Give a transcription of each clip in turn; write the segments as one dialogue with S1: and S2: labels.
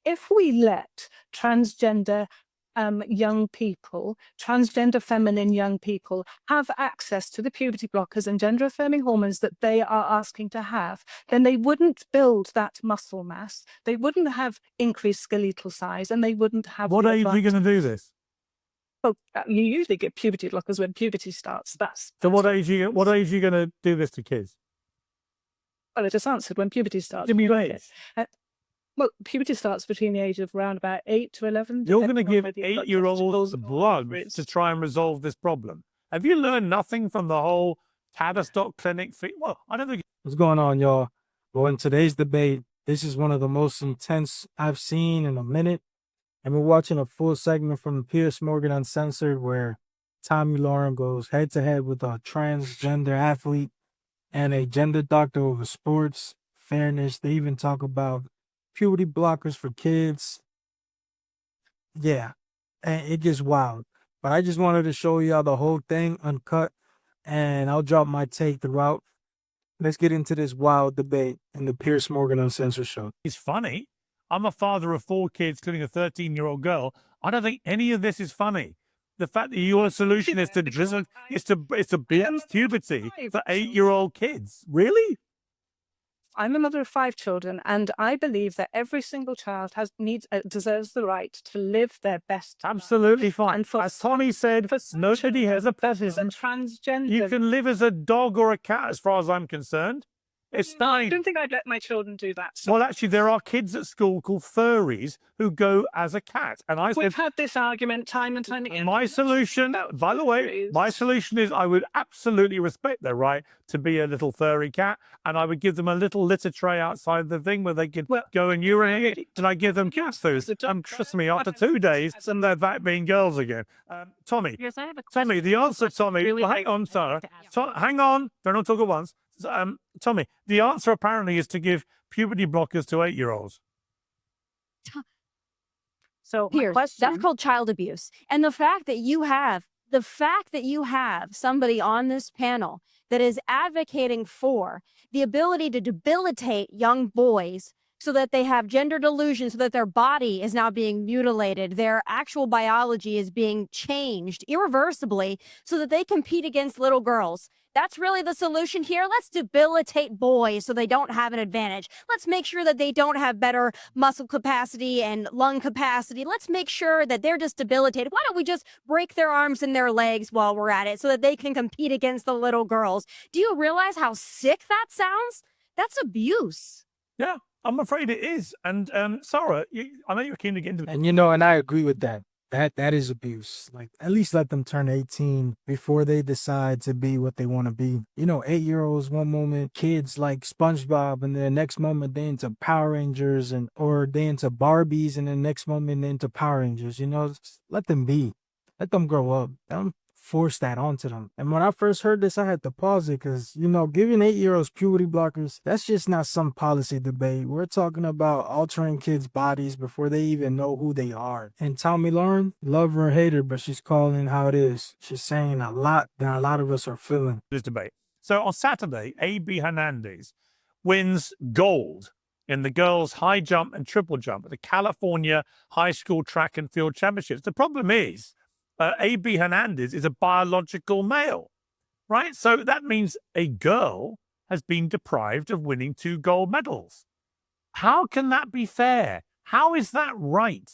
S1: If we let transgender young people, transgender feminine young people, have access to the puberty blockers and gender affirming hormones that they are asking to have, then they wouldn't build that muscle mass, they wouldn't have increased skeletal size, and they wouldn't have.
S2: What age are you going to do this?
S1: Well, you usually get puberty blockers when puberty starts.
S2: So what age are you going to do this to kids?
S1: Well, I just answered when puberty starts.
S2: Give me an age.
S1: Well, puberty starts between the age of around about 8 to 11.
S2: You're going to give 8-year-olds blood to try and resolve this problem. Have you learned nothing from the whole Tavistock clinic? Well, I don't think.
S3: What's going on, y'all? Well, in today's debate, this is one of the most intense I've seen in a minute. And we're watching a full segment from Piers Morgan Uncensored where Tommy Lahren goes head to head with a transgender athlete and a gender doctor over sports, fairness. They even talk about puberty blockers for kids. Yeah, and it gets wild. But I just wanted to show y'all the whole thing uncut, and I'll drop my take throughout. Let's get into this wild debate in the Piers Morgan Uncensored show.
S2: It's funny. I'm a father of 4 kids, including a 13-year-old girl. I don't think any of this is funny. The fact that your solution is to ban puberty for 8-year-old kids. Really?
S1: I'm a mother of 5 children, and I believe that every single child deserves the right to live their best.
S2: Absolutely fine. And as Tommy said, nobody has a preference.
S1: And transgender.
S2: You can live as a dog or a cat, as far as I'm concerned. It's fine.
S1: I don't think I'd let my children do that.
S2: Well, actually, there are kids at school called furries who go as a cat. And we've
S1: had this argument time and time again.
S2: My solution, by the way, my solution is I would absolutely respect their right to be a little furry cat. And I would give them a little litter tray outside the thing where they could go and urinate. And I give them cat food. Trust me, after 2 days, and they're back being girls again. Tommy,
S4: Yes, I have a
S2: Tommy, the answer, Tommy,
S4: really
S2: hang on, Sarah. Hang on, don't all talk at once. Tommy, the answer apparently is to give puberty blockers to 8-year-olds.
S4: So
S5: Piers, that's called child abuse. And the fact that you have somebody on this panel that is advocating for the ability to debilitate young boys so that they have gender delusion, so that their body is now being mutilated, their actual biology is being changed irreversibly so that they compete against little girls. That's really the solution here. Let's debilitate boys so they don't have an advantage. Let's make sure that they don't have better muscle capacity and lung capacity. Let's make sure that they're just debilitated. Why don't we just break their arms and their legs while we're at it so that they can compete against the little girls? Do you realize how sick that sounds? That's abuse.
S2: Yeah, I'm afraid it is. And Sarah, I know you're keen to get into it.
S3: And and I agree with that. That is abuse. Like, at least let them turn 18 before they decide to be what they want to be. 8-year-olds one moment, kids like SpongeBob, and the next moment they into Power Rangers, or they into Barbies, and the next moment they into Power Rangers. Just let them be. Let them grow up. Don't force that onto them. And when I first heard this, I had to pause it because, giving 8-year-olds puberty blockers, that's just not some policy debate. We're talking about altering kids' bodies before they even know who they are. And Tommy Lahren, love her or hate her, but she's calling how it is. She's saying a lot that a lot of us are feeling.
S2: This debate. So on Saturday, A.B. Hernandez wins gold in the girls' high jump and triple jump at the California High School Track and Field Championships. The problem is, A.B. Hernandez is a biological male, right? So that means a girl has been deprived of winning 2 gold medals. How can that be fair? How is that right?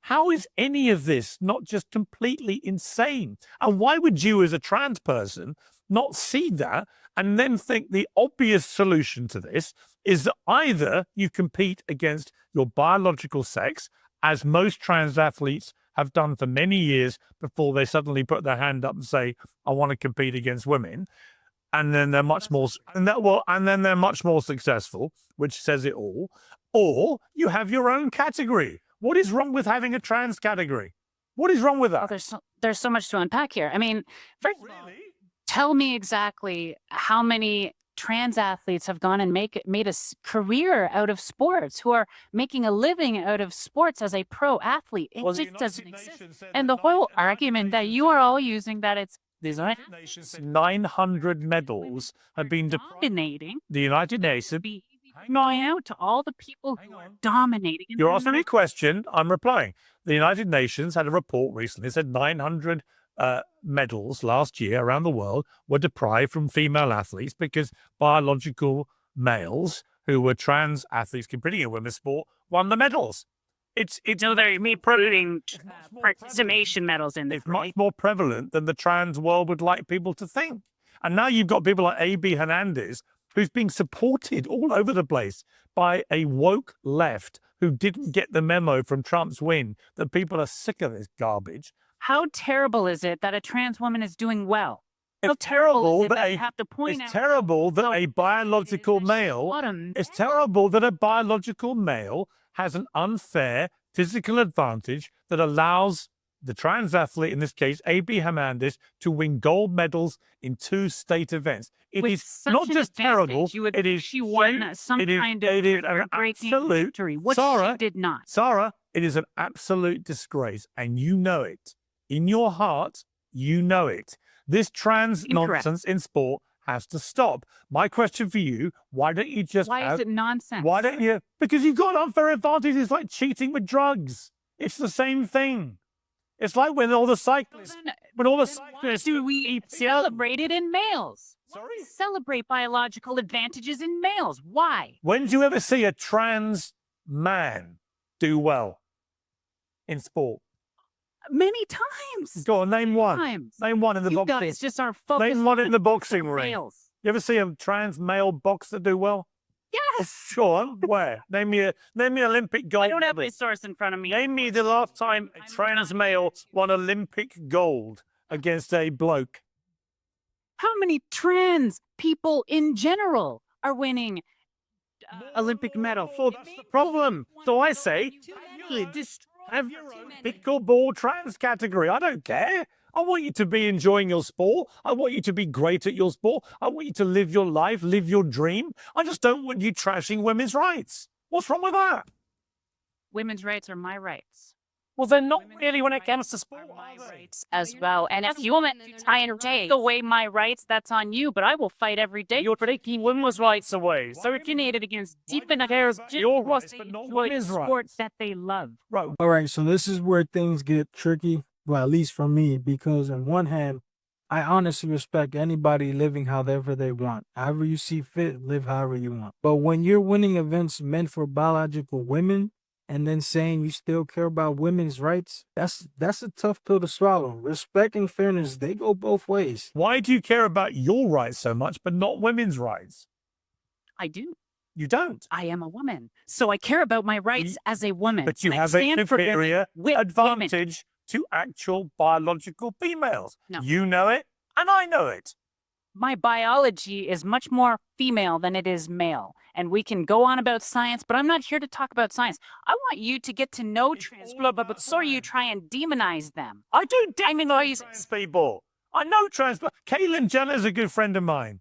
S2: How is any of this not just completely insane? And why would you as a trans person not see that and then think the obvious solution to this is that either you compete against your biological sex, as most trans athletes have done for many years before they suddenly put their hand up and say, I want to compete against women. And then they're much more, they're much more successful, which says it all. Or you have your own category. What is wrong with having a trans category? What is wrong with that?
S4: there's so much to unpack here. I mean, first of all, tell me exactly how many trans athletes have gone and made a career out of sports, who are making a living out of sports as a pro athlete. It just doesn't exist. And the whole argument that you are all using, that it's the United Nations,
S2: 900 medals have been
S4: dominating.
S2: The United Nations.
S4: going out to all the people who are dominating. and
S2: You're
S4: they're
S2: asking me a
S4: not-
S2: question. I'm replying. The United Nations had a report recently. It said 900 medals last year around the world were deprived from female athletes because biological males who were trans athletes competing in women's sport won the medals. It's
S4: So they're putting
S2: more
S4: participation medals in there,
S2: it's much
S4: right?
S2: more prevalent than the trans world would like people to think. And now you've got people like A.B. Hernandez, who's being supported all over the place by a woke left who didn't get the memo from Trump's win that people are sick of this garbage.
S4: How terrible is it that a trans woman is doing well? How
S2: It's terrible
S4: is it
S2: that
S4: you
S2: a
S4: have to point
S2: it's
S4: out
S2: terrible that
S4: how
S2: a biological
S4: she's
S2: male
S4: not a
S2: it's
S4: male?
S2: terrible that a biological male has an unfair physical advantage that allows the trans athlete, in this case, A.B. Hernandez, to win gold medals in 2 state events. It
S4: With
S2: is
S4: such
S2: not
S4: an
S2: just terrible,
S4: advantage, you would
S2: it is
S4: she won some
S2: it is-
S4: kind
S2: it is
S4: of
S2: an
S4: breaking
S2: absolute
S4: victory, which
S2: Sarah,
S4: she did not.
S2: Sarah, it is an absolute disgrace, and you know it. In your heart, you know it. This trans
S4: Incorrect.
S2: nonsense in sport has to stop. My question for you, why don't you just
S4: Why
S2: have,
S4: is it nonsense?
S2: why don't you, because you've got unfair advantage. It's like cheating with drugs. It's the same thing. It's like when all the cyclists, when all the cyclists
S4: do we celebrate it in males?
S2: Sorry?
S4: Celebrate biological advantages in males. Why?
S2: When do you ever see a trans man do well in sport?
S4: Many times.
S2: Go on, name one.
S4: Times.
S2: Name one in the
S4: You
S2: boxing.
S4: guys just are focused
S2: Name one in
S4: on
S2: the boxing ring.
S4: males.
S2: You ever see a trans male boxer do well?
S4: Yes.
S2: Sure. Where? Name me an Olympic gold.
S4: I don't have my
S2: medal.
S4: source in front of me.
S2: Name me the last time a trans male won Olympic gold against a bloke.
S4: How many trans people in general are winning Olympic medals?
S2: Oh, that's the problem. So I say, have your own pickleball trans category. I don't care. I want you to be enjoying your sport. I want you to be great at your sport. I want you to live your life, live your dream. I just don't want you trashing women's rights. What's wrong with that?
S4: Women's rights are my rights.
S2: Well, they're not really when it comes to sport,
S4: My
S2: are they?
S4: rights as well. And if you want to try and take away my rights, that's on you. But I will fight every day. You're taking women's rights away. So if you need it against deep in the hairs,
S2: Your rights, but not women's
S4: sport
S2: rights.
S4: that they love.
S2: Right.
S3: All right, so this is where things get tricky. Well, at least for me, because on one hand, I honestly respect anybody living however they want. However you see fit, live however you want. But when you're winning events meant for biological women and then saying you still care about women's rights, that's a tough pill to swallow. Respect and fairness, they go both ways.
S2: Why do you care about your rights so much, but not women's rights?
S4: I do.
S2: You don't.
S4: I am a woman. So I care about my rights as a woman.
S2: But you
S4: And I
S2: have a
S4: stand for women
S2: superior
S4: with women.
S2: advantage to actual biological females.
S4: No.
S2: You know it, and I know it.
S4: My biology is much more female than it is male. And we can go on about science, but I'm not here to talk about science. I want you to get to know trans people, but so you try and demonize them.
S2: I do
S4: demonize
S2: trans people. I know trans people. Caitlyn Jenner is a good friend of mine.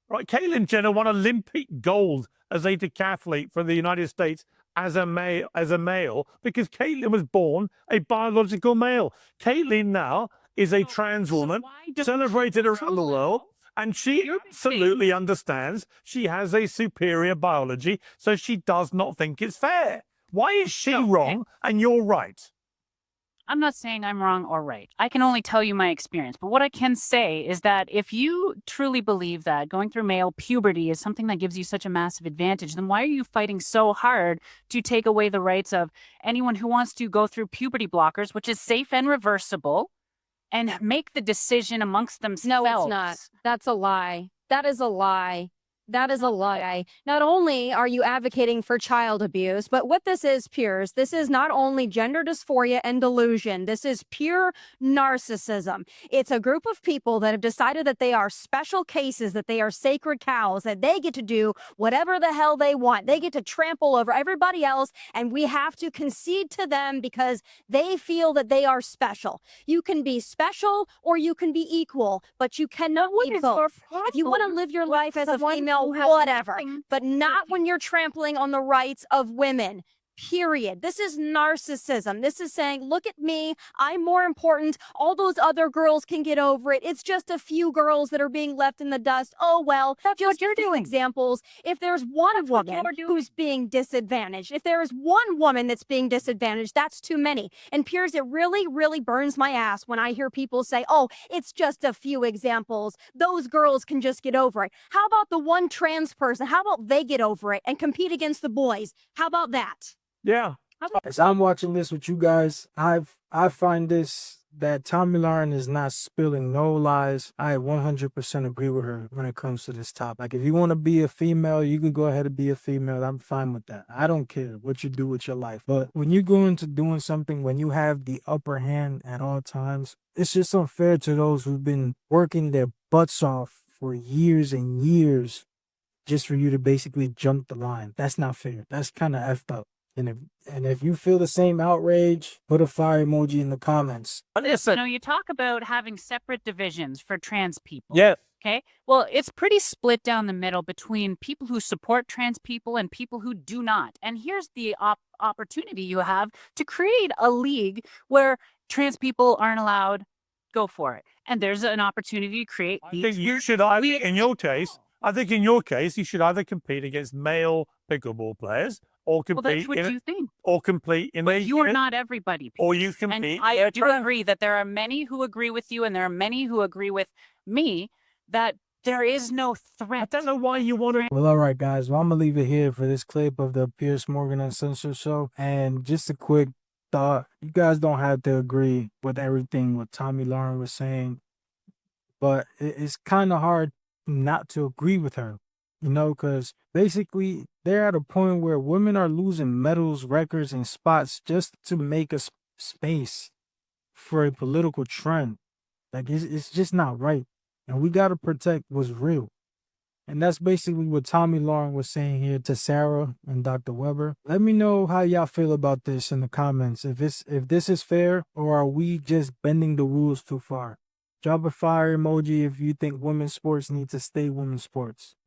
S2: Right? Caitlyn Jenner won Olympic gold as a decathlete for the United States as a male because Caitlyn was born a biological male. Caitlyn now is a trans woman celebrated around the world. And she absolutely understands she has a superior biology, so she does not think it's fair. Why is she wrong and you're right?
S4: I'm not saying I'm wrong or right. I can only tell you my experience. But what I can say is that if you truly believe that going through male puberty is something that gives you such a massive advantage, then why are you fighting so hard to take away the rights of anyone who wants to go through puberty blockers, which is safe and reversible, and make the decision amongst themselves?
S5: No, it's not. That's a lie. That is a lie. That is a lie. Not only are you advocating for child abuse, but what this is, Piers, this is not only gender dysphoria and delusion. This is pure narcissism. It's a group of people that have decided that they are special cases, that they are sacred cows, that they get to do whatever the hell they want. They get to trample over everybody else, and we have to concede to them because they feel that they are special. You can be special or you can be equal, but you cannot be both. If you want to live your life as a female, whatever, but not when you're trampling on the rights of women. period. This is narcissism. This is saying, look at me, I'm more important. All those other girls can get over it. It's just a few girls that are being left in the dust. Oh, well,
S1: That's
S5: just
S1: what you're doing.
S5: examples. If there's one
S1: That's what
S5: woman
S1: you're doing.
S5: who's being disadvantaged, if there is one woman that's being disadvantaged, that's too many. And Piers, it really, really burns my ass when I hear people say, oh, it's just a few examples. Those girls can just get over it. How about the one trans person? How about they get over it and compete against the boys? How about that?
S2: Yeah.
S3: As I'm watching this with you guys, I find this that Tommy Lahren is not spilling no lies. I 100% agree with her when it comes to this topic. Like, if you want to be a female, you can go ahead and be a female. I'm fine with that. I don't care what you do with your life. But when you go into doing something, when you have the upper hand at all times, it's just unfair to those who've been working their butts off for years and years just for you to basically jump the line. That's not fair. That's kind of effed up. And if you feel the same outrage, put a fire emoji in the comments.
S4: You know, you talk about having separate divisions for trans people.
S2: Yeah.
S4: Okay. Well, it's pretty split down the middle between people who support trans people and people who do not. And here's the opportunity you have to create a league where trans people aren't allowed. Go for it. And there's an opportunity to create.
S2: I think you should either, in your case, you should either compete against male pickleball players or
S4: Well,
S2: compete
S4: that's what you think.
S2: or compete in
S4: But you are not everybody.
S2: or you
S4: And
S2: compete.
S4: I do agree that there are many who agree with you and there are many who agree with me that there is no
S2: I
S4: threat.
S2: don't know why you want to.
S3: Well, all right, guys. Well, I'm going to leave it here for this clip of the Piers Morgan Uncensored show. And just a quick thought. You guys don't have to agree with everything what Tommy Lahren was saying. But it's kind of hard not to agree with her, you know, because basically they're at a point where women are losing medals, records, and spots just to make a space for a political trend. Like, it's just not right. And we got to protect what's real. And that's basically what Tommy Lahren was saying here to Sarah and Dr. Weber. Let me know how y'all feel about this in the comments. If this is fair, or are we just bending the rules too far? Drop a fire emoji if you think women's sports need to stay women's sports.